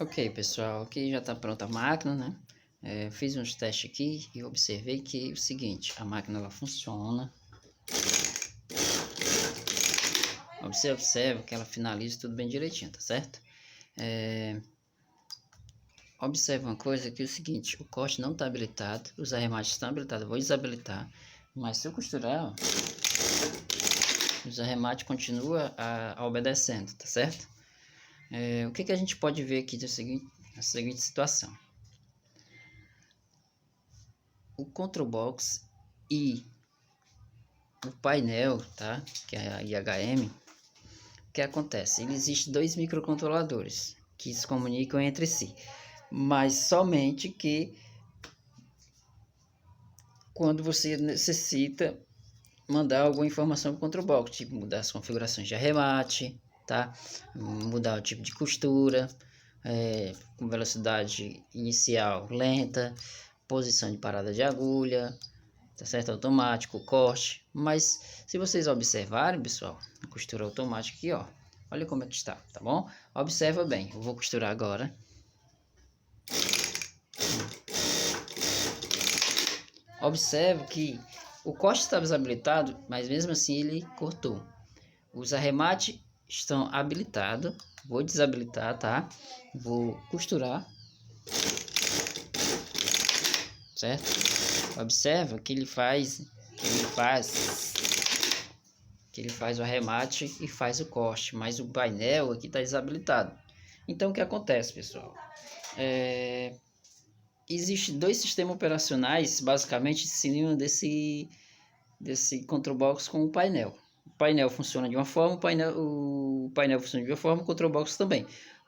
Ok, pessoal, aqui já está pronta a máquina, né? Fiz uns testes aqui e observei que é o seguinte, a máquina ela funciona. Você observa que ela finaliza tudo bem direitinho, tá certo? Observa uma coisa que é o seguinte, o corte não está habilitado, os arremates estão habilitados, eu vou desabilitar, mas se eu costurar, ó, os arremates continuam obedecendo, tá certo? O que a gente pode ver aqui na seguinte situação? O control box e o painel, tá? Que é a IHM. O que acontece? Existem dois microcontroladores que se comunicam entre si, mas somente que quando você necessita mandar alguma informação para o control box, tipo mudar as configurações de arremate, tá? Mudar o tipo de costura, com velocidade inicial lenta, posição de parada de agulha, tá certo? Automático, corte. Mas se vocês observarem, pessoal, a costura automática aqui, ó, olha como é que está, tá bom? Observa bem, eu vou costurar agora. Observe que o corte está desabilitado, mas mesmo assim ele cortou. Os arremates estão habilitados. Vou desabilitar, tá? Vou costurar, certo? Observa que ele faz o arremate e faz o corte, mas o painel aqui está desabilitado. Então o que acontece, pessoal? Existem dois sistemas operacionais basicamente em cima desse control box com o painel. O painel funciona de uma forma, o painel funciona de uma forma, o control box também.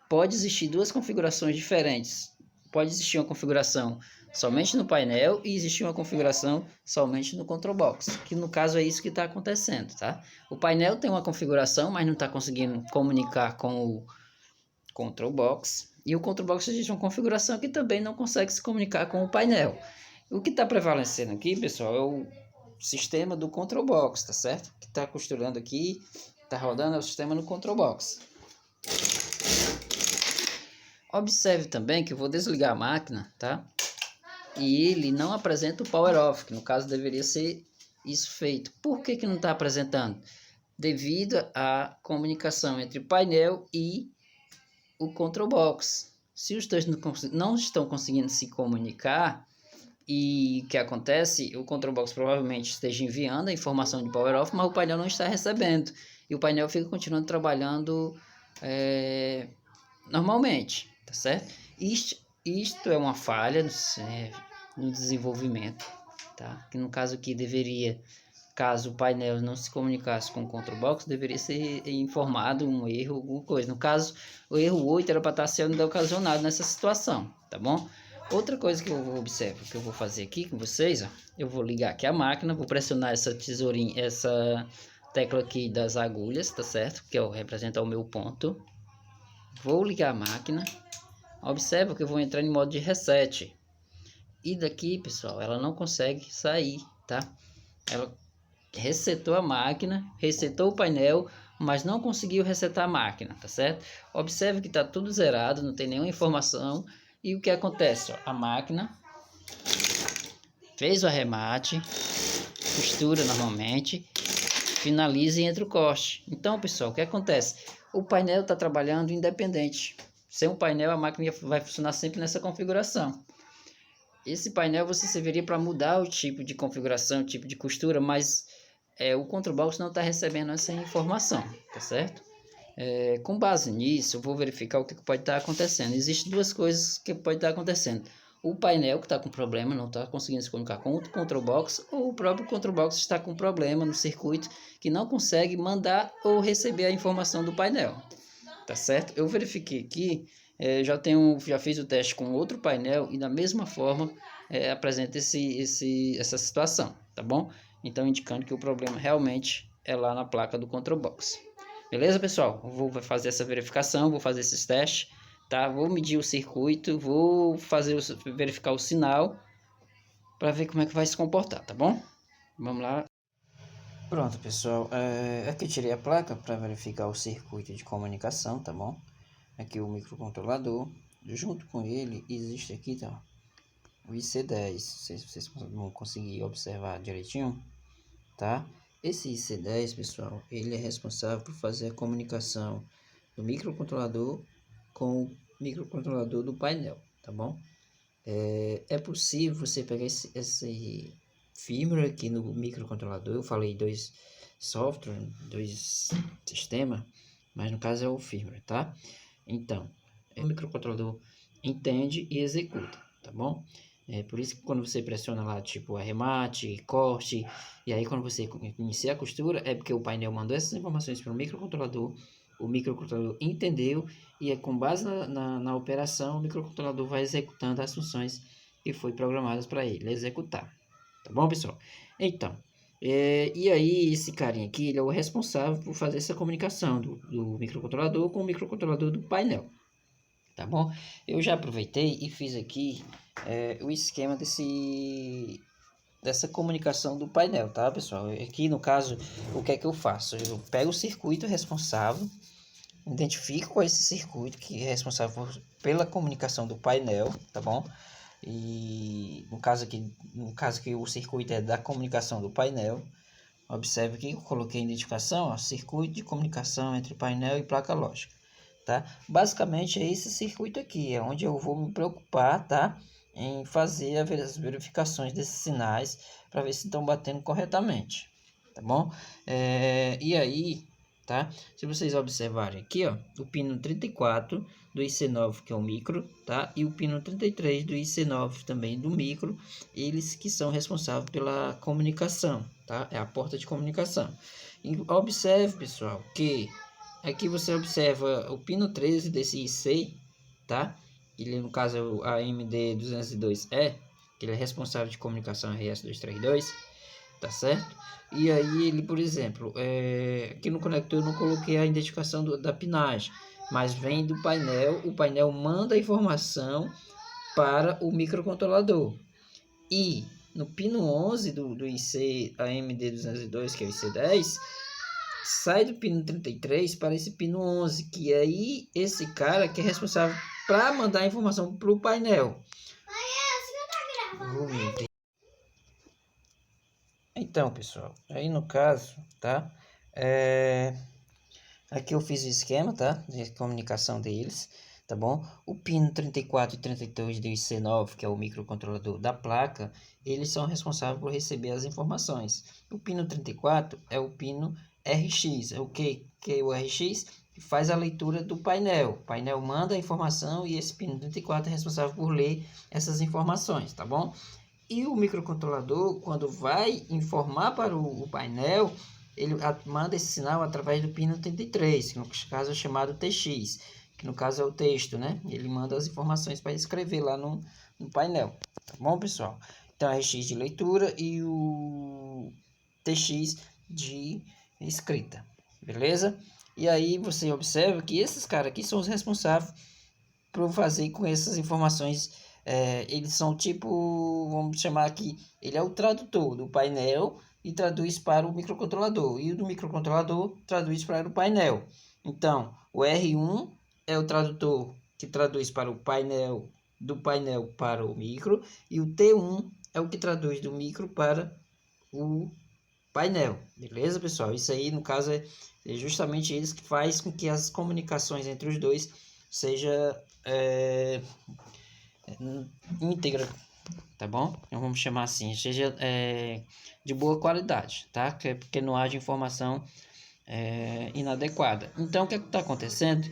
Pode existir duas configurações diferentes. Pode existir uma configuração somente no painel e existir uma configuração somente no control box, que no caso é isso que está acontecendo, tá? O painel tem uma configuração, mas não está conseguindo comunicar com o control box, e o control box existe uma configuração que também não consegue se comunicar com o painel. O que está prevalecendo aqui, pessoal, é o sistema do control box, tá certo? Que está costurando aqui, está rodando é o sistema no control box. Observe também que eu vou desligar a máquina, tá? E ele não apresenta o power off, que no caso deveria ser isso feito. Por que não está apresentando? Devido à comunicação entre o painel e o control box. Se os dois não estão conseguindo se comunicar, e o que acontece? O control box provavelmente esteja enviando a informação de power off, mas o painel não está recebendo. E o painel fica continuando trabalhando normalmente, tá certo? Isto é uma falha no desenvolvimento, tá? Que no caso aqui deveria, caso o painel não se comunicasse com o control box, deveria ser informado um erro, alguma coisa. No caso, o erro 8 era para estar sendo ocasionado nessa situação, tá bom? Outra coisa que eu observo, que eu vou fazer aqui com vocês, ó, eu vou ligar aqui a máquina, vou pressionar essa tesourinha, essa tecla aqui das agulhas, tá certo? Que representa o meu ponto. Vou ligar a máquina. Observa que eu vou entrar em modo de reset. E daqui, pessoal, ela não consegue sair, tá? Ela resetou a máquina, resetou o painel, mas não conseguiu resetar a máquina, tá certo? Observe que está tudo zerado, não tem nenhuma informação. E o que acontece? Ó, a máquina fez o arremate, costura normalmente, finaliza e entra o corte. Então, pessoal, o que acontece? O painel está trabalhando independente. Sem o painel, a máquina vai funcionar sempre nessa configuração. Esse painel você serviria para mudar o tipo de configuração, o tipo de costura, mas o control box não está recebendo essa informação, tá certo? Com base nisso, eu vou verificar o que pode estar acontecendo. Existem duas coisas que pode estar acontecendo. O painel que está com problema, não está conseguindo se comunicar com o control box, ou o próprio control box está com problema no circuito que não consegue mandar ou receber a informação do painel, tá certo? Eu verifiquei aqui, já fiz o teste com outro painel e da mesma forma apresenta essa situação, tá bom? Então indicando que o problema realmente é lá na placa do control box. Beleza, pessoal? Eu vou fazer essa verificação, vou fazer esses testes, tá? Vou medir o circuito, vou verificar o sinal para ver como é que vai se comportar, tá bom? Vamos lá. Pronto, pessoal. Aqui eu tirei a placa para verificar o circuito de comunicação, tá bom? Aqui o microcontrolador. junto com ele existe aqui, tá, o IC10, não sei se vocês vão conseguir observar direitinho, tá? Esse IC10, pessoal, ele é responsável por fazer a comunicação do microcontrolador com o microcontrolador do painel, tá bom? É possível você pegar esse firmware aqui no microcontrolador. Eu falei dois software, dois sistemas, mas no caso é o firmware, tá? Então, o microcontrolador entende e executa, tá bom? É por isso que quando você pressiona lá, tipo arremate, corte, e aí quando você inicia a costura, é porque o painel mandou essas informações para o microcontrolador entendeu, e é com base na operação, o microcontrolador vai executando as funções que foi programadas para ele executar. Tá bom, pessoal? Então, e aí esse carinha aqui, ele é o responsável por fazer essa comunicação do microcontrolador com o microcontrolador do painel. Tá bom? Eu já aproveitei e fiz aqui o esquema dessa comunicação do painel, tá, pessoal? Aqui no caso, o que é que eu faço? Eu pego o circuito responsável, identifico qual é esse circuito que é responsável pela comunicação do painel, tá bom? E no caso que o circuito é da comunicação do painel, observe que eu coloquei a identificação, ó, circuito de comunicação entre painel e placa lógica, tá? Basicamente é esse circuito aqui, é onde eu vou me preocupar, tá? Em fazer as verificações desses sinais para ver se estão batendo corretamente, tá bom? E aí, tá? Se vocês observarem aqui, ó, o pino 34 do IC9, que é o micro, tá? E o pino 33 do IC9 também do micro, eles que são responsáveis pela comunicação, tá? É a porta de comunicação. E observe, pessoal, que aqui você observa o pino 13 desse IC, tá? Ele no caso é o AMD202E, que ele é responsável de comunicação RS232, tá certo? E aí ele, por exemplo, aqui no conector eu não coloquei a identificação da pinagem, mas vem do painel, o painel manda a informação para o microcontrolador. E no pino 11 do IC AMD202, que é o IC10, sai do pino 33 para esse pino 11, que aí esse cara que é responsável para mandar a informação para o painel. Então, pessoal, aí no caso, tá? Aqui eu fiz o esquema, tá? De comunicação deles, tá bom? O pino 34 e 32 do IC9, que é o microcontrolador da placa, eles são responsáveis por receber as informações. O pino 34 é o pino RX, é o que é o RX? Faz a leitura do painel. O painel manda a informação e esse pino 34 é responsável por ler essas informações, tá bom? E o microcontrolador, quando vai informar para o painel, ele manda esse sinal através do pino 33, que no caso é chamado TX, que no caso é o texto, né? Ele manda as informações para escrever lá no painel, tá bom, pessoal? Então, é RX de leitura e o TX de escrita, beleza? E aí você observa que esses caras aqui são os responsáveis por fazer com essas informações. Eles são tipo, vamos chamar aqui, ele é o tradutor do painel e traduz para o microcontrolador, e o do microcontrolador traduz para o painel. Então, o R1 é o tradutor que traduz para o painel, do painel para o micro, e o T1 é o que traduz do micro para o painel, beleza, pessoal? Isso aí, no caso, é justamente eles que faz com que as comunicações entre os dois seja íntegra, tá bom? Então vamos chamar assim, seja de boa qualidade, tá? Porque não haja informação inadequada. Então o que está acontecendo?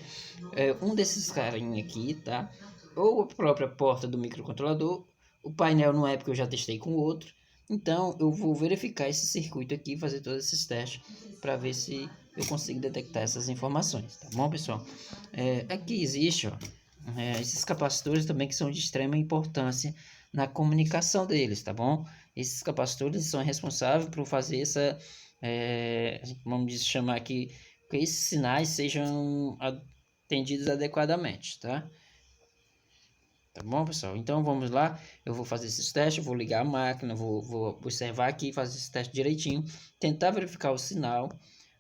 Um desses carinha aqui, tá? Ou a própria porta do microcontrolador, o painel não é porque eu já testei com o outro. Então eu vou verificar esse circuito aqui, fazer todos esses testes para ver se eu consigo detectar essas informações, tá bom, pessoal? Aqui existe, ó, esses capacitores também que são de extrema importância na comunicação deles, tá bom? Esses capacitores são responsáveis por fazer essa, vamos chamar aqui, que esses sinais sejam atendidos adequadamente, tá? Tá bom, pessoal? Então vamos lá, eu vou fazer esses testes, vou ligar a máquina, vou observar aqui, fazer esse teste direitinho, tentar verificar o sinal.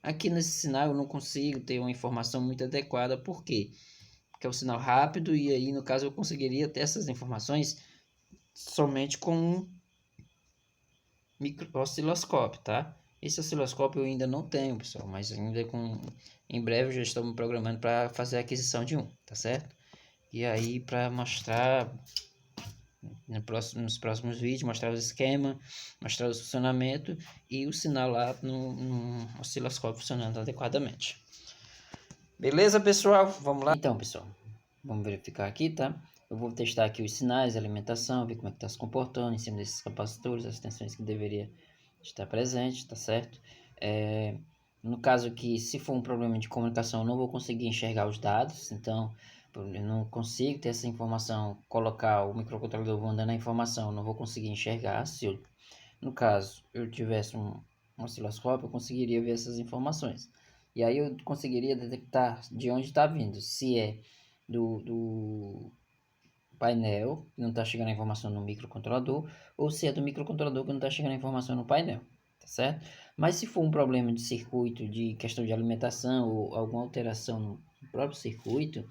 Aqui nesse sinal eu não consigo ter uma informação muito adequada, por quê? que é o sinal rápido, e aí no caso eu conseguiria ter essas informações somente com um osciloscópio, tá? Esse osciloscópio eu ainda não tenho, pessoal, mas ainda em breve eu já estou me programando para fazer a aquisição de um, tá certo? E aí para mostrar nos próximos vídeos, mostrar o esquema, mostrar o funcionamento e o sinal lá no osciloscópio funcionando adequadamente. Beleza, pessoal? Vamos lá? Então, pessoal, vamos verificar aqui, tá? Eu vou testar aqui os sinais, a alimentação, ver como é que está se comportando em cima desses capacitores, as tensões que deveria estar presente, tá certo? No caso aqui, se for um problema de comunicação, eu não vou conseguir enxergar os dados, então eu não consigo ter essa informação, colocar o microcontrolador mandando a informação, eu não vou conseguir enxergar. Se eu, no caso, eu tivesse um osciloscópio, eu conseguiria ver essas informações. E aí eu conseguiria detectar de onde está vindo, se é do painel, que não está chegando a informação no microcontrolador, ou se é do microcontrolador que não está chegando a informação no painel, tá certo? Mas se for um problema de circuito, de questão de alimentação ou alguma alteração no próprio circuito,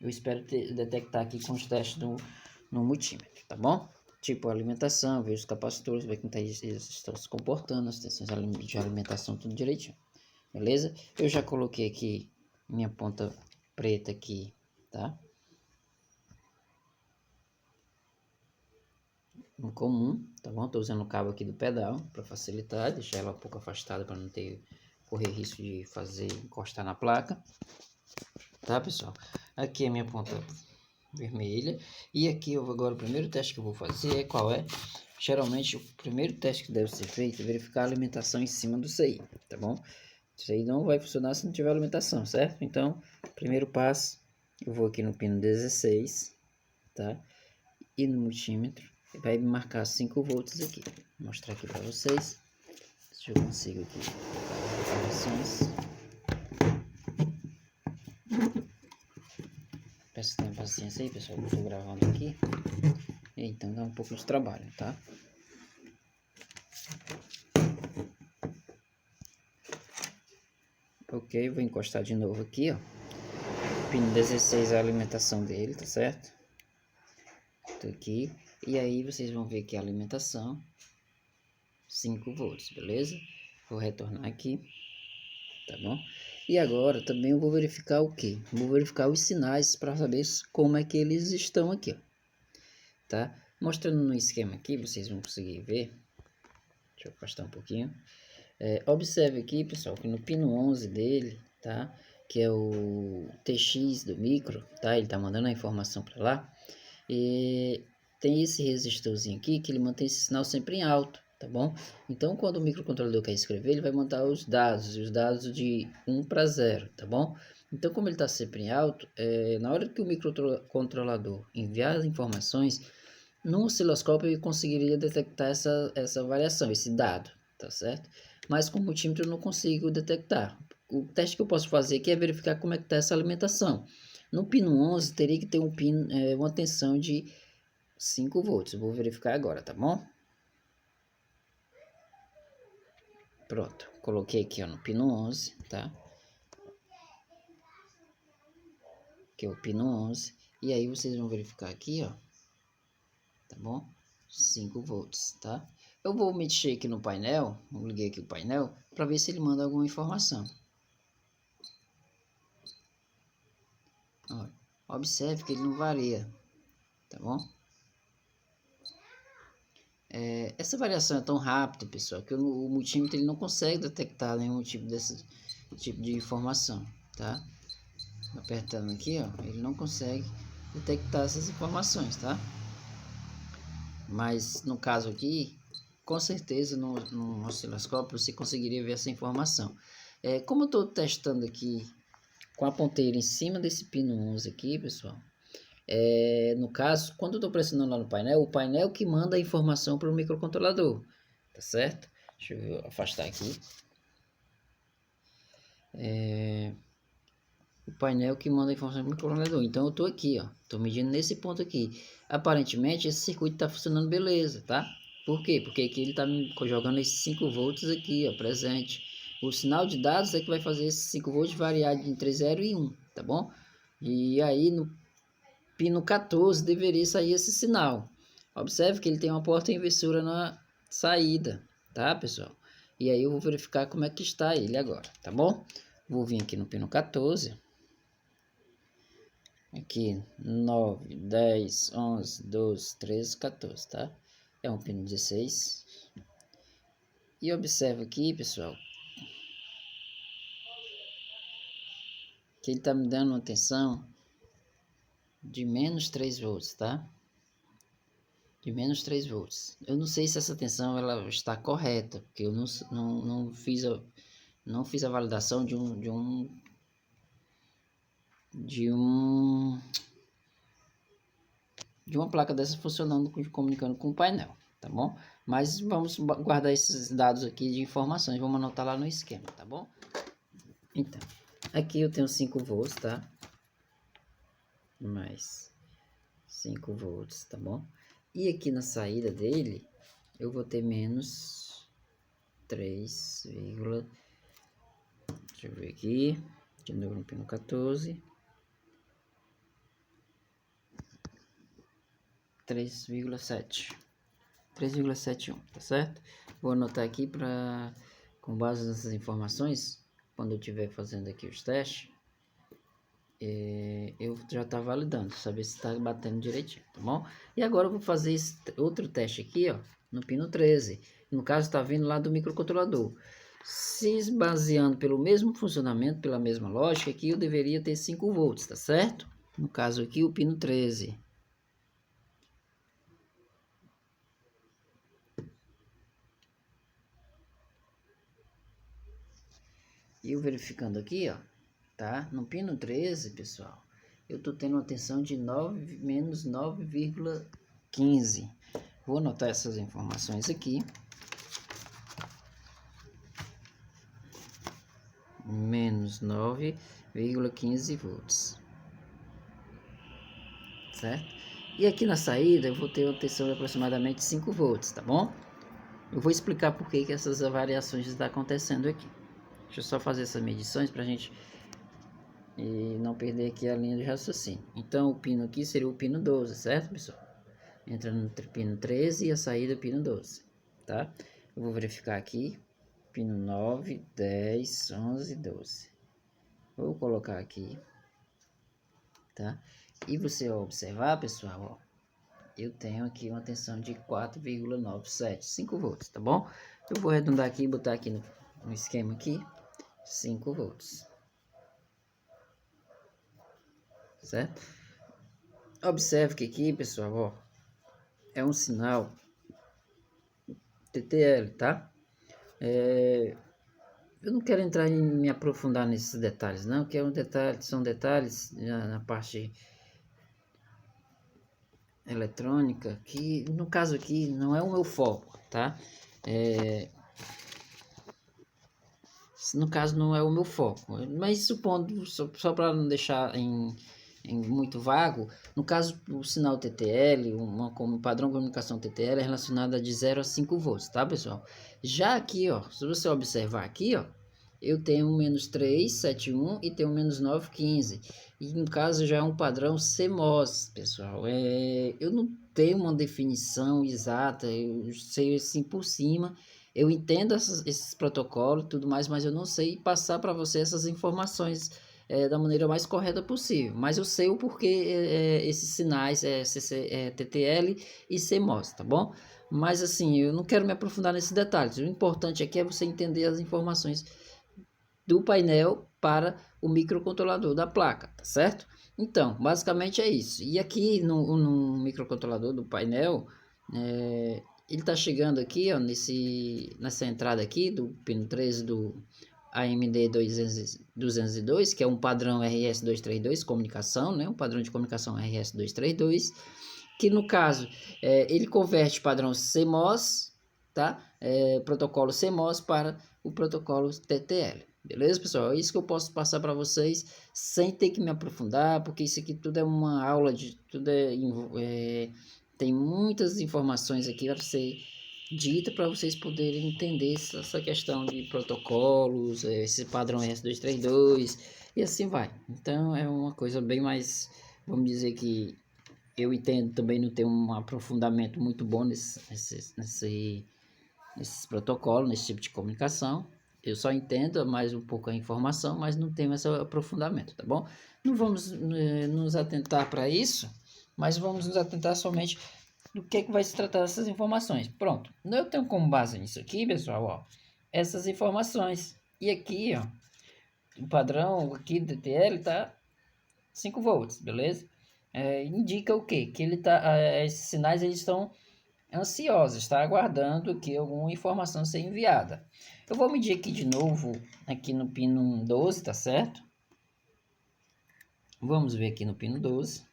eu espero detectar aqui com os testes no multímetro, tá bom? Tipo alimentação, ver os capacitores, ver como eles estão se comportando, as tensões de alimentação, tudo direitinho. Beleza? Eu já coloquei aqui minha ponta preta aqui, tá? No comum, tá bom? Tô usando o cabo aqui do pedal para facilitar, deixar ela um pouco afastada para não correr risco de encostar na placa. Tá, pessoal? Aqui é minha ponta vermelha. E aqui agora o primeiro teste que eu vou fazer é qual é? Geralmente o primeiro teste que deve ser feito é verificar a alimentação em cima do CI, tá bom? Isso aí não vai funcionar se não tiver alimentação, certo? Então, primeiro passo, eu vou aqui no pino 16, tá? E no multímetro, vai me marcar 5 volts aqui. Vou mostrar aqui para vocês. Se eu consigo aqui as informações. Peço que tenham paciência aí, pessoal, eu estou gravando aqui. Então dá um pouco de trabalho, tá? Ok, vou encostar de novo aqui, ó. Pino 16 é a alimentação dele, tá certo? Tô aqui. E aí vocês vão ver que a alimentação 5 volts, beleza? Vou retornar aqui, tá bom? E agora também eu vou verificar o que? Vou verificar os sinais para saber como é que eles estão aqui, ó. Tá? Mostrando no esquema aqui, vocês vão conseguir ver. Deixa eu afastar um pouquinho. Observe aqui, pessoal, que no pino 11 dele, tá? Que é o TX do micro, tá? Ele tá mandando a informação para lá. E tem esse resistorzinho aqui que ele mantém esse sinal sempre em alto, tá bom? Então, quando o microcontrolador quer escrever, ele vai mandar os dados de 1 para 0, tá bom? Então, como ele está sempre em alto, na hora que o microcontrolador enviar as informações, no osciloscópio ele conseguiria detectar essa variação, esse dado, tá certo? Mas com o multímetro eu não consigo detectar. O teste que eu posso fazer aqui é verificar como é que está essa alimentação. No pino 11 teria que ter uma tensão de 5 volts. Eu vou verificar agora, tá bom? Pronto, coloquei aqui ó, no pino 11, tá? Que é o pino 11. E aí vocês vão verificar aqui, ó. Tá bom? 5 volts, tá? Eu vou mexer aqui no painel, liguei aqui o painel, para ver se ele manda alguma informação. Olha, observe que ele não varia, tá bom? Essa variação é tão rápida, pessoal, que o multímetro ele não consegue detectar nenhum tipo de informação, tá? Apertando aqui, ó, ele não consegue detectar essas informações, tá? Mas no caso aqui, com certeza no osciloscópio você conseguiria ver essa informação. Como eu estou testando aqui com a ponteira em cima desse pino 11 aqui, pessoal, no caso, quando eu estou pressionando lá no painel, o painel que manda a informação para o microcontrolador, tá certo? Deixa eu afastar aqui. O painel que manda a informação para o microcontrolador. Então eu estou aqui, ó, estou medindo nesse ponto aqui. Aparentemente esse circuito está funcionando beleza, tá? Por quê? Porque aqui ele está jogando esses 5 volts aqui, ó, presente. O sinal de dados é que vai fazer esses 5 volts variar entre 0 e 1, tá bom? E aí no pino 14 deveria sair esse sinal. Observe que ele tem uma porta inversora na saída, tá, pessoal? E aí eu vou verificar como é que está ele agora, tá bom? Vou vir aqui no pino 14. Aqui 9, 10, 11, 12, 13, 14, tá? É um pino 16. E observa aqui, pessoal, que ele tá me dando uma tensão de menos 3 volts, tá? De menos 3 volts. Eu não sei se essa tensão ela está correta, porque eu não fiz a validação de uma placa dessa funcionando, comunicando com o painel, tá bom? Mas vamos guardar esses dados aqui de informações, vamos anotar lá no esquema, tá bom? Então, aqui eu tenho 5 volts, tá? Mais 5 volts, tá bom? E aqui na saída dele, eu vou ter menos 3, deixa eu ver aqui, de novo no pino 14. 3,71, tá certo? Vou anotar aqui para, com base nessas informações, quando eu estiver fazendo aqui os testes, eu já tá validando, saber se está batendo direitinho, tá bom? E agora eu vou fazer esse outro teste aqui, ó, no pino 13. No caso, está vindo lá do microcontrolador. Se baseando pelo mesmo funcionamento, pela mesma lógica, aqui eu deveria ter 5 volts, tá certo? No caso aqui, o pino 13. E eu verificando aqui, ó, tá? No pino 13, pessoal, eu tô tendo uma tensão de menos 9,15. Vou anotar essas informações aqui. Menos 9,15 volts. Certo? E aqui na saída eu vou ter uma tensão de aproximadamente 5 volts, tá bom? Eu vou explicar por que essas variações estão acontecendo aqui. Deixa eu só fazer essas medições para a gente não perder aqui a linha de raciocínio. Então o pino aqui seria o pino 12, certo, pessoal? Entra no pino 13 e a saída pino 12, tá? Eu vou verificar aqui, pino 9, 10, 11, 12. Vou colocar aqui, tá? E você observar, pessoal, ó, eu tenho aqui uma tensão de 4,97, 5 volts, tá bom? Eu vou arredondar aqui e botar aqui no esquema aqui, 5 volts. Certo? Observe que aqui, pessoal, ó, é um sinal TTL, tá? Eu não quero entrar em me aprofundar nesses detalhes, não, que são detalhes na parte eletrônica, que no caso aqui não é o meu foco, tá? No caso não é o meu foco, mas supondo, só para não deixar em muito vago, no caso o sinal TTL, como padrão de comunicação TTL é relacionado de 0 a 5 volts, tá, pessoal? Já aqui, ó, se você observar aqui, ó, eu tenho menos 371 e tenho menos 915, e no caso já é um padrão CMOS, pessoal. Eu não tenho uma definição exata, eu sei assim por cima. Eu entendo esses protocolos e tudo mais, mas eu não sei passar para você essas informações da maneira mais correta possível. Mas eu sei o porquê esses sinais TTL e CMOS, tá bom? Mas assim, eu não quero me aprofundar nesses detalhes. O importante aqui é você entender as informações do painel para o microcontrolador da placa, tá certo? Então, basicamente é isso. E aqui no microcontrolador do painel, ele está chegando aqui, ó, nessa entrada aqui do pino 13 do AMD 202, que é um padrão RS232 comunicação, né? Um padrão de comunicação RS232, que no caso ele converte padrão CMOS, tá? Protocolo CMOS para o protocolo TTL. Beleza, pessoal? É isso que eu posso passar para vocês sem ter que me aprofundar, porque isso aqui tudo é uma aula de tudo tem muitas informações aqui para ser dita para vocês poderem entender essa questão de protocolos, esse padrão RS232 e assim vai. Então é uma coisa bem mais, vamos dizer que eu entendo também não ter um aprofundamento muito bom nesses protocolos, nesse tipo de comunicação. Eu só entendo mais um pouco a informação, mas não tenho esse aprofundamento, tá bom? Não vamos nos atentar para isso, mas vamos nos atentar somente do que vai se tratar dessas informações. Pronto, eu tenho como base nisso aqui, pessoal, ó, essas informações. E aqui, ó, o padrão aqui do DTL tá 5 volts, beleza? Indica o quê? Que ele tá, esses sinais eles estão ansiosos, está aguardando que alguma informação seja enviada. Eu vou medir aqui de novo, aqui no pino 12, tá certo? Vamos ver aqui no pino 12.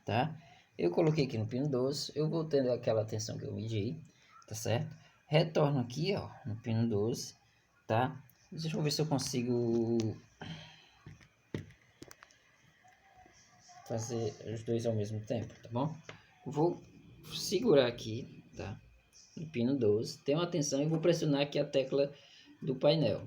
Tá? Eu coloquei aqui no pino 12, eu vou tendo aquela tensão que eu medi, tá certo? Retorno aqui, ó, no pino 12, tá? Deixa eu ver se eu consigo fazer os dois ao mesmo tempo, tá bom? Vou segurar aqui, tá? No pino 12, tenho uma tensão e vou pressionar aqui a tecla do painel.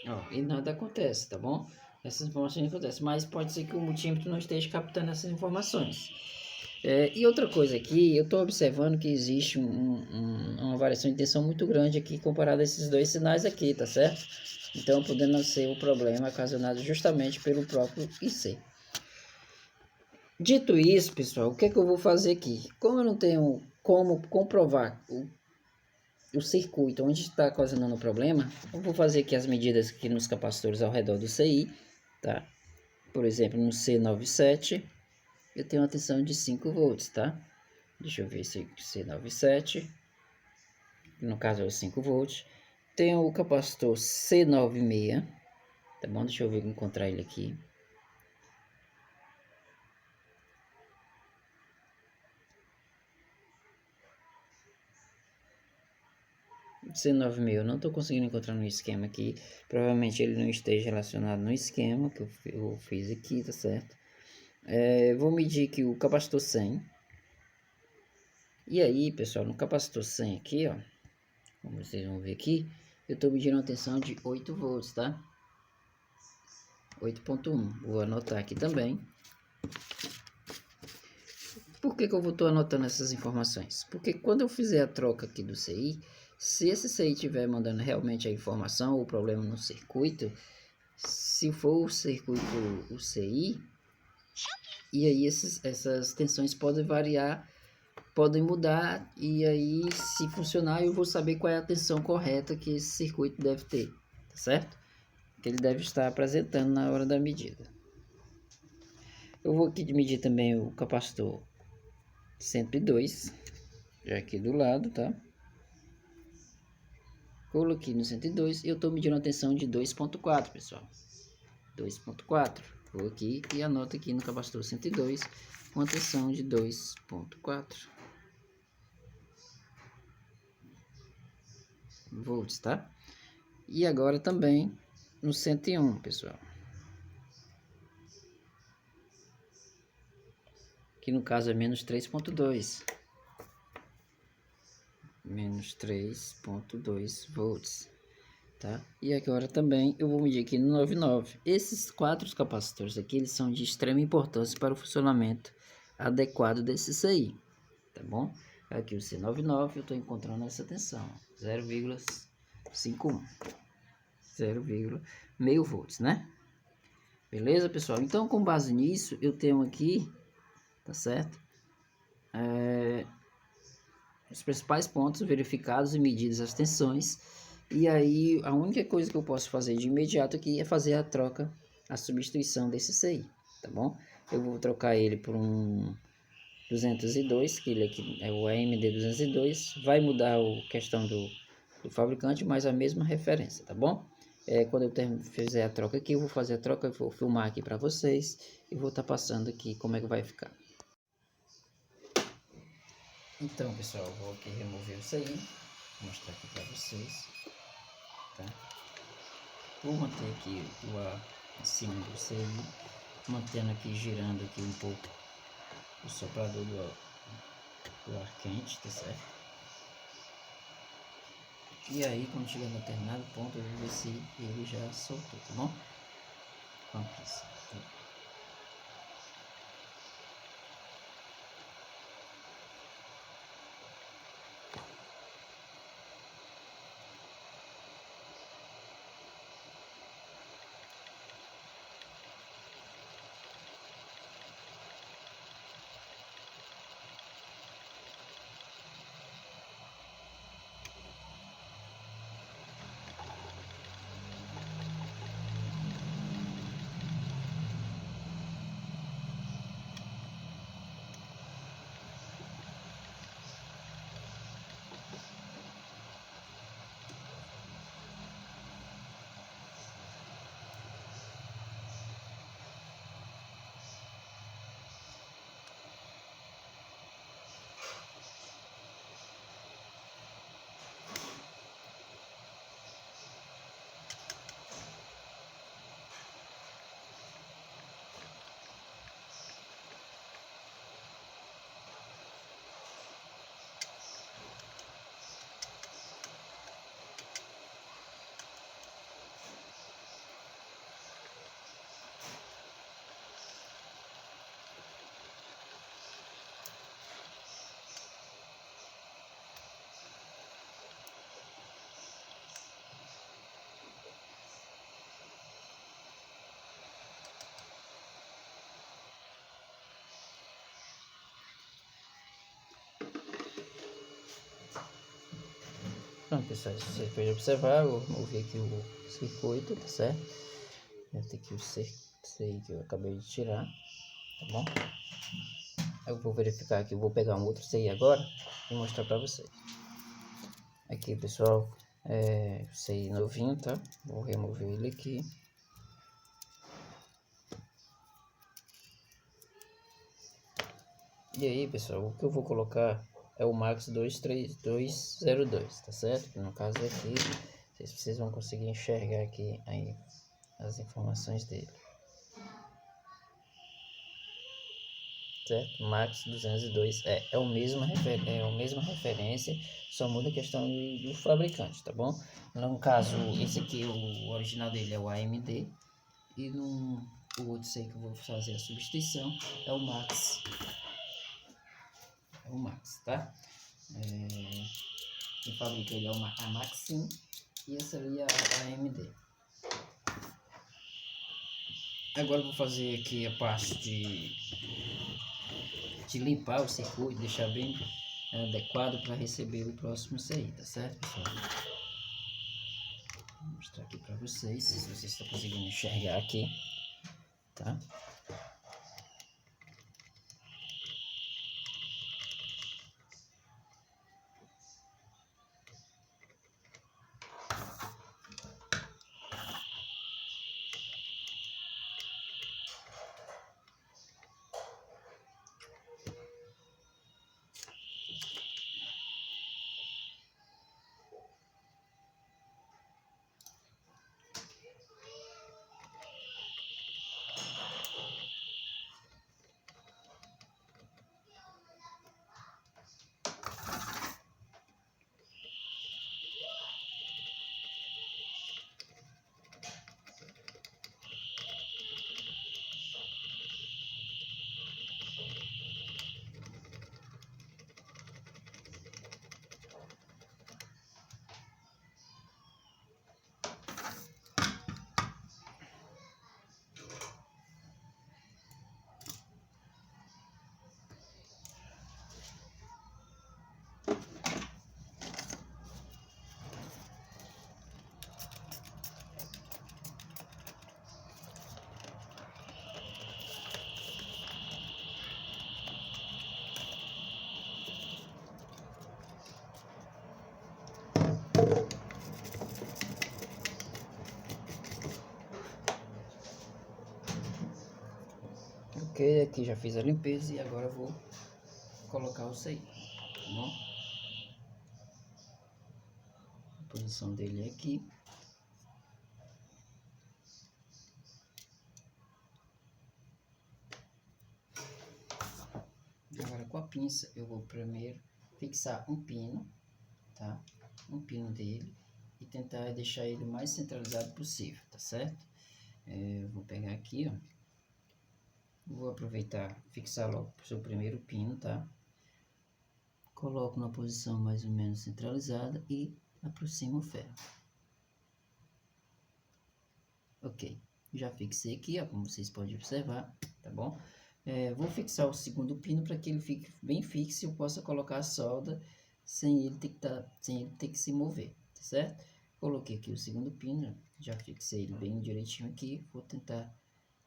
Ó, e nada acontece, tá bom? Essas informações acontecem, mas pode ser que o multímetro não esteja captando essas informações. E outra coisa aqui, eu estou observando que existe uma variação de tensão muito grande aqui comparado a esses dois sinais aqui, tá certo? Então, podendo ser o problema ocasionado justamente pelo próprio IC. Dito isso, pessoal, o que é que eu vou fazer aqui? Como eu não tenho como comprovar o circuito onde está ocasionando o problema, eu vou fazer aqui as medidas aqui nos capacitores ao redor do CI, tá? Por exemplo, no C97, eu tenho uma tensão de 5 volts, tá? Deixa eu ver esse C97, no caso é o 5 volts. Tenho o capacitor C96, tá bom? Deixa eu ver encontrar ele aqui. C96 eu não estou conseguindo encontrar no esquema aqui. Provavelmente ele não esteja relacionado no esquema que eu fiz aqui, tá certo? Vou medir aqui o capacitor 100. E aí, pessoal, no capacitor 100 aqui, ó, como vocês vão ver aqui, eu estou medindo uma tensão de 8 volts, tá? 8.1. Vou anotar aqui também. Por que eu vou estar anotando essas informações? Porque quando eu fizer a troca aqui do CI, se esse CI estiver mandando realmente a informação ou o problema no circuito, se for o circuito o CI, e aí essas tensões podem variar, podem mudar, e aí se funcionar eu vou saber qual é a tensão correta que esse circuito deve ter, tá certo? Que ele deve estar apresentando na hora da medida. Eu vou aqui medir também o capacitor 102, já aqui do lado, tá? Coloquei no 102 e eu estou medindo a tensão de 2.4, pessoal. 2.4. Vou aqui e anoto aqui no capacitor 102 uma tensão de 2.4 volts, tá? E agora também no 101, pessoal. Que no caso é menos 3.2. Menos 3.2 volts, tá? E agora também eu vou medir aqui no 99. Esses 4 capacitores aqui, eles são de extrema importância para o funcionamento adequado desse CI, tá bom? Aqui o C99 eu estou encontrando essa tensão, 0,51, 0,5 volts, né? Beleza, pessoal? Então, com base nisso, eu tenho aqui, tá certo? Os principais pontos verificados e medidas as tensões. E aí, a única coisa que eu posso fazer de imediato aqui é fazer a troca, a substituição desse CI, tá bom? Eu vou trocar ele por um 202, que ele aqui é o AMD 202. Vai mudar a questão do fabricante, mas a mesma referência, tá bom? Quando eu fizer a troca aqui, eu vou fazer a troca, eu vou filmar aqui para vocês e vou estar passando aqui como é que vai ficar. Então, pessoal, eu vou aqui remover isso aí, vou mostrar aqui para vocês, tá? Vou manter aqui o ar em cima do CI, mantendo aqui, girando aqui um pouco o soprador do ar quente, tá certo? E aí, quando chegar no determinado ponto, eu vou ver se ele já soltou, tá bom? Com a pressa, tá? Pronto, pessoal, se você pode observar, eu removi aqui o circuito, tá certo? Eu tenho aqui o CI que eu acabei de tirar, tá bom? Eu vou verificar aqui, eu vou pegar um outro CI agora e mostrar pra vocês. Aqui, pessoal, CI novinho, tá? Vou remover ele aqui. E aí, pessoal, o que eu vou colocar é o Max 23202, tá certo? No caso aqui, vocês vão conseguir enxergar aqui aí as informações dele. Certo? Max 202 é a mesma referência, só muda a questão do fabricante, tá bom? No caso, esse aqui, o original dele é o AMD, e o outro sei que eu vou fazer a substituição é o Max. É o Max, tá? Quem fabrica ele é a Maxim e essa ali é a AMD. Agora eu vou fazer aqui a parte de limpar o circuito, deixar bem adequado para receber o próximo CI, tá certo, pessoal? Vou mostrar aqui para vocês, se vocês estão conseguindo enxergar aqui, tá? Ok, aqui já fiz a limpeza e agora eu vou colocar o CI. bom? A posição dele é aqui. Agora com a pinça eu vou primeiro fixar um pino, tá? Um pino dele e tentar deixar ele o mais centralizado possível, tá certo? Eu vou pegar aqui, ó. Vou aproveitar, fixar logo o seu primeiro pino, tá? Coloco na posição mais ou menos centralizada e aproximo o ferro. Ok, já fixei aqui, ó, como vocês podem observar, tá bom? Vou fixar o segundo pino para que ele fique bem fixo e eu possa colocar a solda sem ele ter que se mover, tá certo? Coloquei aqui o segundo pino, já fixei ele bem direitinho aqui, vou tentar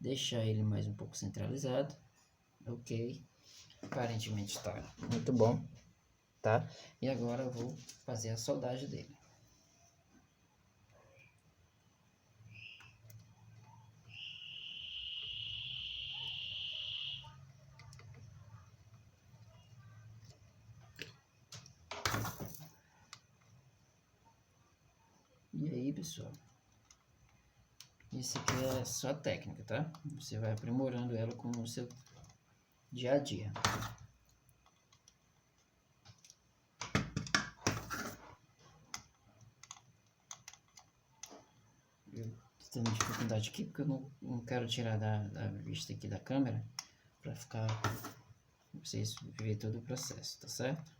deixar ele mais um pouco centralizado. Ok, aparentemente está muito bom, tá? E agora eu vou fazer a soldagem dele. E aí, pessoal, isso aqui é só a técnica, tá? Você vai aprimorando ela com o seu dia a dia. Eu tô tendo dificuldade aqui porque eu não quero tirar da vista aqui da câmera para ficar vocês verem todo o processo, tá certo?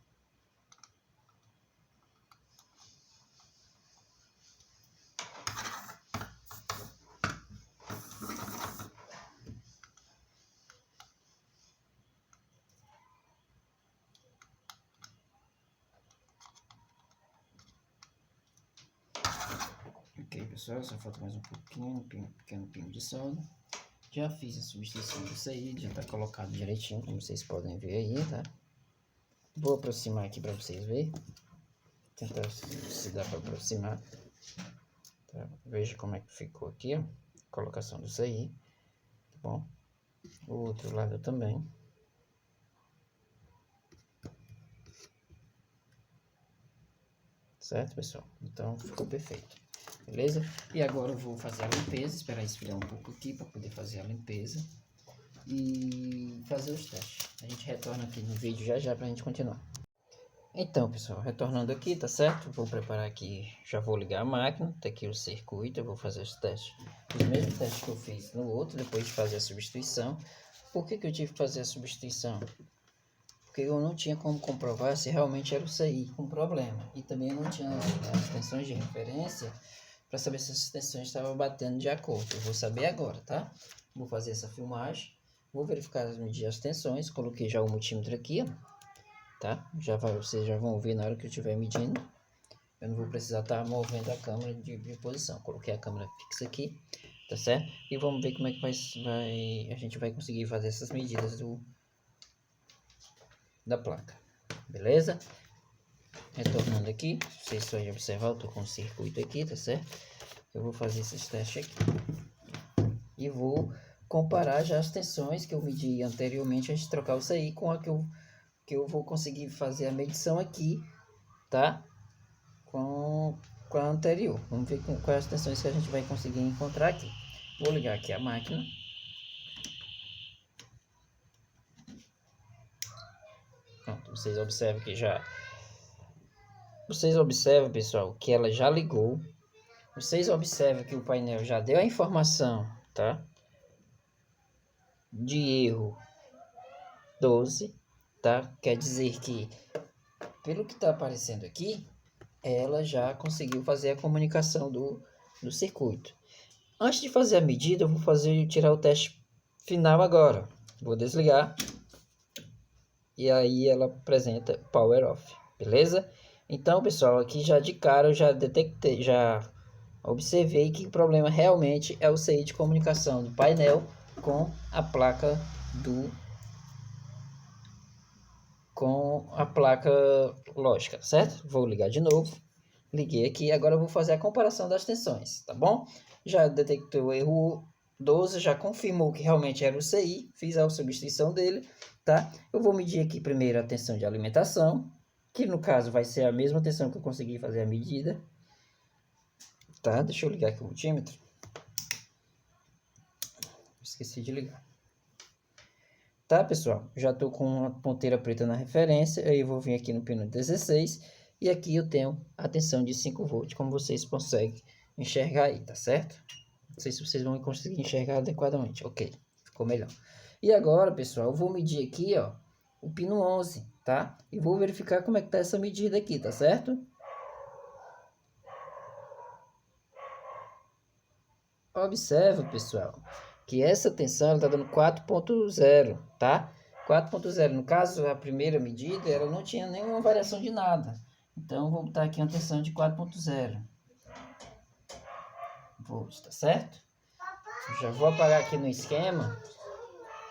Ok, pessoal, só falta mais um pouquinho, um pequeno pino de solda. Já fiz a substituição disso aí, já tá colocado direitinho, como vocês podem ver aí, tá? Vou aproximar aqui para vocês verem. Tentar se dá para aproximar. Tá? Veja como é que ficou aqui, ó. Colocação disso aí, tá bom? O outro lado também. Certo, pessoal? Então ficou perfeito. Beleza? E agora eu vou fazer a limpeza, esperar esfriar um pouco aqui para poder fazer a limpeza e fazer os testes. A gente retorna aqui no vídeo já para a gente continuar. Então, pessoal, retornando aqui, tá certo? Vou preparar aqui, já vou ligar a máquina, tá aqui o circuito, eu vou fazer os testes. Os mesmos testes que eu fiz no outro, depois de fazer a substituição. Por que eu tive que fazer a substituição? Porque eu não tinha como comprovar se realmente era o CI com problema. E também eu não tinha as tensões de referência para saber se as tensões estavam batendo de acordo. Eu vou saber agora, tá? Vou fazer essa filmagem, vou verificar medir as tensões, coloquei já o multímetro aqui, ó, tá? Vocês já vão ver na hora que eu estiver medindo. Eu não vou precisar estar movendo a câmera de posição. Coloquei a câmera fixa aqui, tá certo? E vamos ver como é que a gente vai conseguir fazer essas medidas da placa, beleza? Retornando aqui, vocês podem observar, eu tô com o circuito aqui, tá certo? Eu vou fazer esses testes aqui e vou comparar já as tensões que eu medi anteriormente antes de trocar o CI com a que eu vou conseguir fazer a medição aqui, tá? Com a anterior. Vamos ver quais as tensões que a gente vai conseguir encontrar aqui. Vou ligar aqui a máquina. Pronto, vocês observam que Vocês observam, pessoal, que ela já ligou. Vocês observam que o painel já deu a informação, tá? De erro 12, tá? Quer dizer que, pelo que está aparecendo aqui, ela já conseguiu fazer a comunicação do circuito. Antes de fazer a medida, eu vou tirar o teste final agora. Vou desligar. E aí ela apresenta Power Off, beleza? Então, pessoal, aqui já de cara eu já detectei, já observei que o problema realmente é o CI de comunicação do painel com a placa lógica, certo? Vou ligar de novo. Liguei aqui, agora eu vou fazer a comparação das tensões, tá bom? Já detectou o erro 12, já confirmou que realmente era o CI, fiz a substituição dele, tá? Eu vou medir aqui primeiro a tensão de alimentação, que no caso vai ser a mesma tensão que eu consegui fazer a medida. Tá, deixa eu ligar aqui o multímetro. Esqueci de ligar. Tá, pessoal? Já estou com uma ponteira preta na referência. Aí eu vou vir aqui no pino 16. E aqui eu tenho a tensão de 5 volts, como vocês conseguem enxergar aí, tá certo? Não sei se vocês vão conseguir enxergar adequadamente. Ok, ficou melhor. E agora, pessoal, eu vou medir aqui, ó, o pino 11, tá? E vou verificar como é que tá essa medida aqui, tá certo? Observa, pessoal, que essa tensão está dando 4.0, tá? 4.0, no caso, a primeira medida, ela não tinha nenhuma variação de nada. Então, vou botar aqui uma tensão de 4.0 volts, tá certo? Já vou apagar aqui no esquema,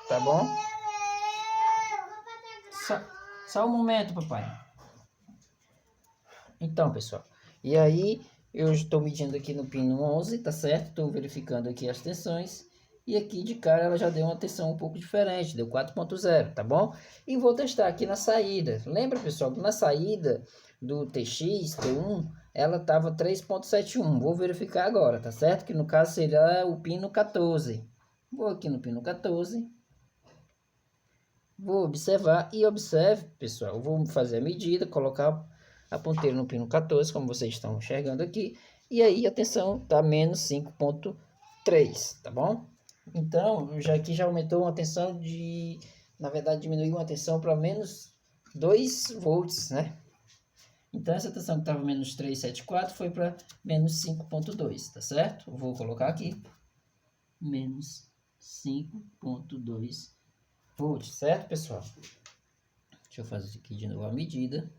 tá bom? Só um momento, papai. Então, pessoal, e aí eu estou medindo aqui no pino 11, tá certo? Estou verificando aqui as tensões. E aqui de cara ela já deu uma tensão um pouco diferente, deu 4.0, tá bom? E vou testar aqui na saída. Lembra, pessoal, que na saída do TX, T1, ela estava 3.71. Vou verificar agora, tá certo? Que no caso seria o pino 14. Vou aqui no pino 14. Vou observar e observe, pessoal. Vou fazer a medida, colocar a ponteira no pino 14, como vocês estão enxergando aqui. E aí a tensão está menos 5.3, tá bom? Então, aqui já aumentou uma tensão de... Na verdade, diminuiu uma tensão para menos 2 volts, né? Então, essa tensão que estava menos 374 foi para menos 5.2, tá certo? Eu vou colocar aqui. Menos 5.2 volts, certo, pessoal? Deixa eu fazer aqui de novo a medida.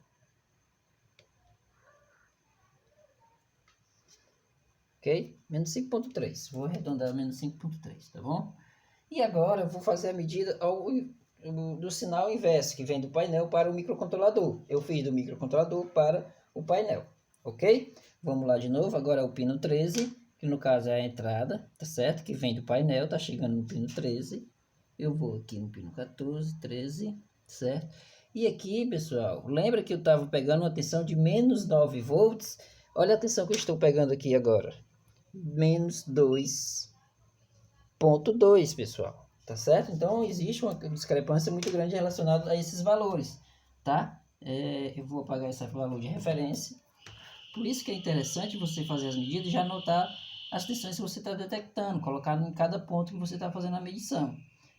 Ok? Menos 5.3. Vou arredondar menos 5.3, tá bom? E agora eu vou fazer a medida do sinal inverso, que vem do painel para o microcontrolador. Eu fiz do microcontrolador para o painel, ok? Vamos lá de novo. Agora é o pino 13, que no caso é a entrada, tá certo? Que vem do painel, tá chegando no pino 13. Eu vou aqui no pino 14, 13, certo? E aqui, pessoal, lembra que eu estava pegando uma tensão de menos 9 volts? Olha a tensão que eu estou pegando aqui agora. Menos 2.2, pessoal. Tá certo? Então, existe uma discrepância muito grande relacionada a esses valores, tá? Eu vou apagar esse valor de referência. Por isso que é interessante você fazer as medidas e já anotar as tensões que você está detectando, colocar em cada ponto que você está fazendo a medição.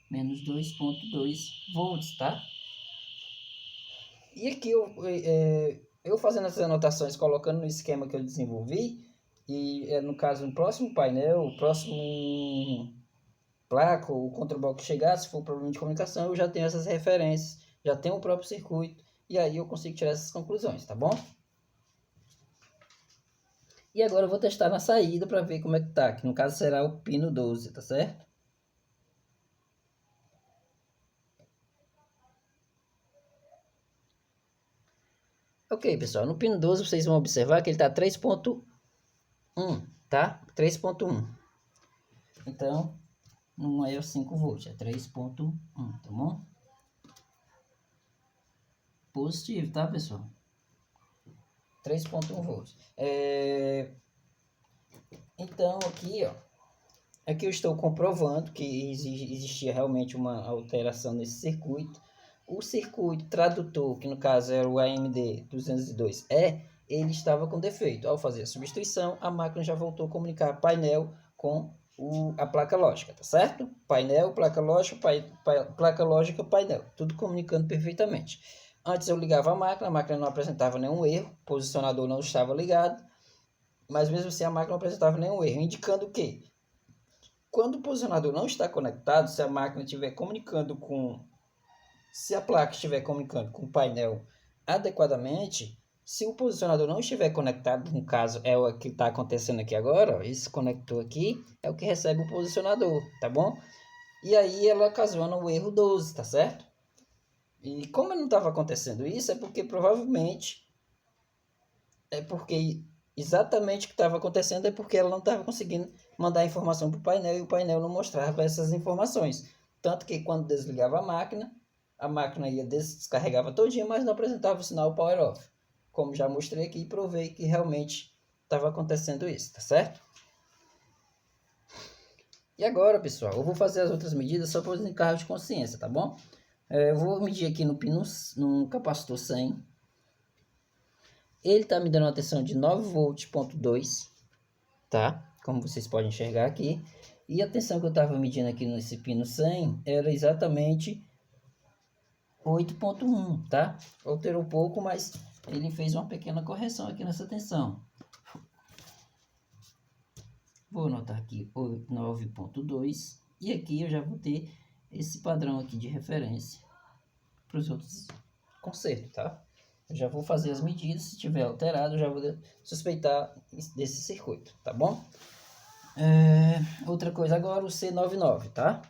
Menos 2.2 volts, tá? E aqui eu fazendo essas anotações, colocando no esquema que eu desenvolvi, e no caso, no próximo painel, o próximo placa, o control block chegar, se for problema de comunicação, eu já tenho essas referências, já tenho o próprio circuito, e aí eu consigo tirar essas conclusões, tá bom? E agora eu vou testar na saída para ver como é que tá, que no caso será o pino 12, tá certo? Ok, pessoal, no pino 12 vocês vão observar que ele está 3.1, tá? 3.1. Então, não é 5 volts, é 3.1, tá bom? Positivo, tá, pessoal? 3.1 volts. Então, aqui, ó, aqui eu estou comprovando que existia realmente uma alteração nesse circuito. O circuito tradutor, que no caso era o AMD 202E, ele estava com defeito. Ao fazer a substituição, a máquina já voltou a comunicar painel com a placa lógica, tá certo? Painel, placa lógica, placa lógica, painel, tudo comunicando perfeitamente. Antes eu ligava a máquina não apresentava nenhum erro, o posicionador não estava ligado, mas mesmo assim a máquina não apresentava nenhum erro, indicando que quando o posicionador não está conectado, se a máquina estiver comunicando se a placa estiver comunicando com o painel adequadamente, se o posicionador não estiver conectado, no caso é o que está acontecendo aqui agora, ó, esse conector aqui é o que recebe o posicionador, tá bom? E aí ela ocasiona o erro 12, tá certo? E como não estava acontecendo isso, é porque provavelmente, exatamente o que estava acontecendo é porque ela não estava conseguindo mandar a informação para o painel e o painel não mostrava essas informações. Tanto que quando desligava a máquina, a máquina ia descarregava todinha, mas não apresentava o sinal power off. Como já mostrei aqui e provei que realmente estava acontecendo isso, tá certo? E agora, pessoal, eu vou fazer as outras medidas só para os encargos de consciência, tá bom? Eu vou medir aqui no capacitor 100. Ele está me dando uma tensão de 9 volts, ponto 2, tá? Como vocês podem enxergar aqui. E a tensão que eu estava medindo aqui nesse pino 100 era exatamente 8.1, tá? Alterou um pouco, mas ele fez uma pequena correção aqui nessa tensão. Vou anotar aqui 9.2 e aqui eu já vou ter esse padrão aqui de referência para os outros concertos, tá? Eu já vou fazer as medidas, se tiver alterado eu já vou suspeitar desse circuito, tá bom? Outra coisa agora, o C99, tá?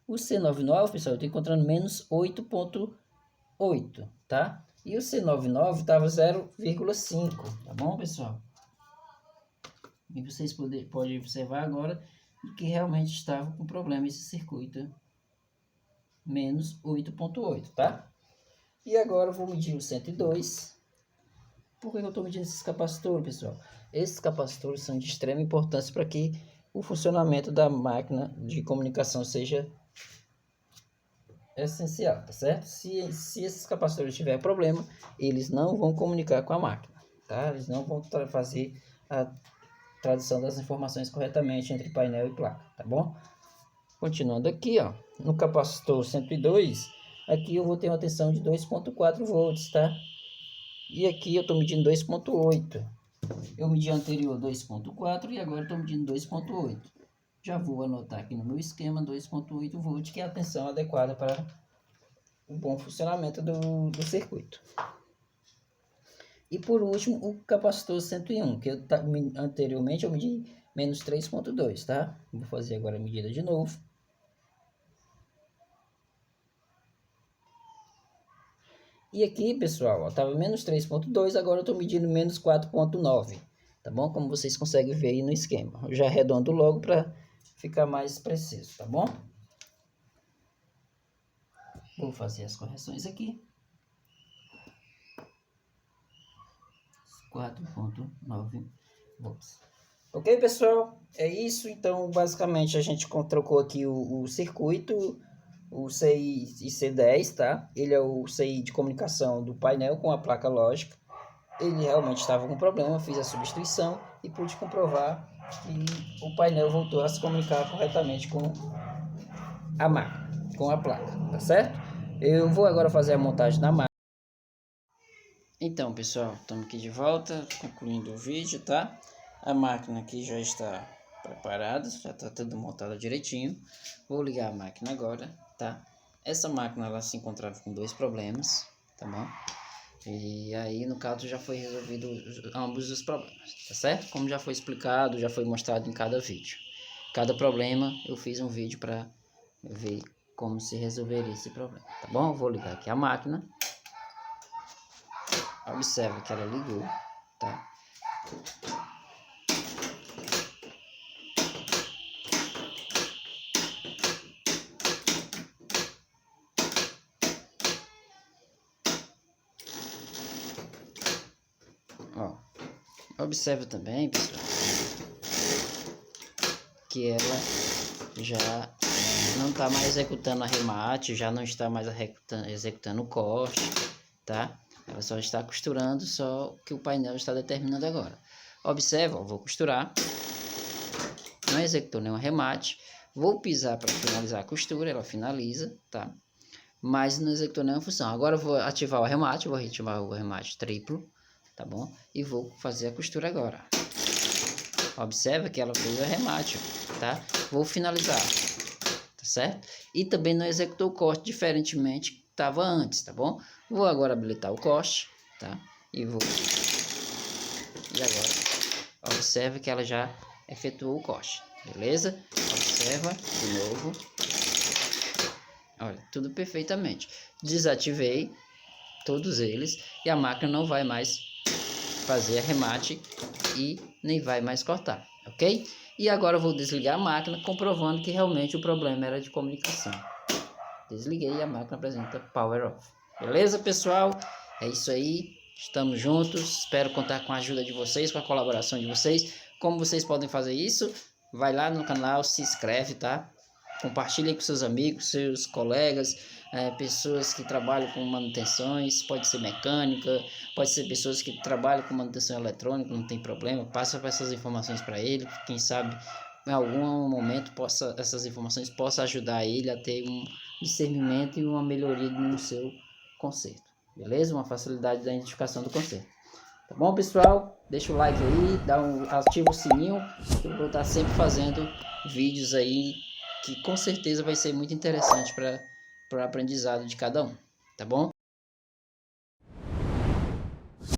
O C99, pessoal, eu estou encontrando menos 8.8, tá? E o C99 estava 0,5, tá bom, pessoal? E vocês podem observar agora que realmente estava com problema esse circuito. Menos 8.8, tá? E agora eu vou medir o 102. Por que eu estou medindo esses capacitores, pessoal? Esses capacitores são de extrema importância para que o funcionamento da máquina de comunicação seja essencial, tá certo? Se esses capacitores tiverem problema, eles não vão comunicar com a máquina, tá? Eles não vão fazer a tradução das informações corretamente entre painel e placa, tá bom? Continuando aqui, ó, no capacitor 102, aqui eu vou ter uma tensão de 2.4 volts, tá? E aqui eu estou medindo 2.8. Eu medi anterior 2.4 e agora estou medindo 2.8. Já vou anotar aqui no meu esquema 2.8 volts, que é a tensão adequada para o bom funcionamento do circuito. E por último, o capacitor 101, que anteriormente eu medi menos 3.2, tá? Vou fazer agora a medida de novo. E aqui, pessoal, estava menos 3.2, agora eu estou medindo menos 4.9, tá bom? Como vocês conseguem ver aí no esquema. Eu já arredondo logo para ficar mais preciso, tá bom? Vou fazer as correções aqui. 4.9 volts. Ok, pessoal? É isso. Então, basicamente, a gente trocou aqui o circuito, o CI IC10, tá? Ele é o CI de comunicação do painel com a placa lógica. Ele realmente estava com problema, fiz a substituição e pude comprovar que o painel voltou a se comunicar corretamente com a máquina, com a placa, tá certo? Eu vou agora fazer a montagem da máquina. Então, pessoal, estamos aqui de volta, concluindo o vídeo, tá? A máquina aqui já está preparada, já está tudo montada direitinho. Vou ligar a máquina agora, tá? Essa máquina, ela se encontrava com dois problemas, tá bom? E aí, no caso, já foi resolvido ambos os problemas, tá certo? Como já foi explicado, já foi mostrado em cada vídeo. Cada problema, eu fiz um vídeo para ver como se resolveria esse problema, tá bom? Eu vou ligar aqui a máquina. Observe que ela ligou, tá? Ó, observe também, pessoal, que ela já não está mais executando arremate, já não está mais executando o corte, tá? Ela só está costurando só o que o painel está determinando agora. Observe, ó, vou costurar, não executou nenhum arremate, vou pisar para finalizar a costura, ela finaliza, tá? Mas não executou nenhuma função. Agora eu vou ativar o arremate, vou ativar o arremate triplo, tá bom? E vou fazer a costura agora. Observe que ela fez o arremate, tá? Vou finalizar, tá certo? E também não executou o corte, diferentemente que estava antes, tá bom? Vou agora habilitar o corte, tá? E agora, observe que ela já efetuou o corte, beleza? Observa de novo. Olha, tudo perfeitamente. Desativei todos eles e a máquina não vai mais fazer arremate e nem vai mais cortar, ok? E agora eu vou desligar a máquina, comprovando que realmente o problema era de comunicação. Desliguei e a máquina apresenta Power Off. Beleza, pessoal? É isso aí. Estamos juntos. Espero contar com a ajuda de vocês, com a colaboração de vocês. Como vocês podem fazer isso? Vai lá no canal, se inscreve, tá? Compartilhe com seus amigos, seus colegas, pessoas que trabalham com manutenções, pode ser mecânica, pode ser pessoas que trabalham com manutenção eletrônica, não tem problema, passa essas informações para ele, quem sabe em algum momento essas informações possam ajudar ele a ter um discernimento e uma melhoria no seu conserto, beleza? Uma facilidade da identificação do conserto. Tá bom, pessoal? Deixa o like aí, ativa o sininho, eu vou estar sempre fazendo vídeos aí que com certeza vai ser muito interessante para o aprendizado de cada um, tá bom?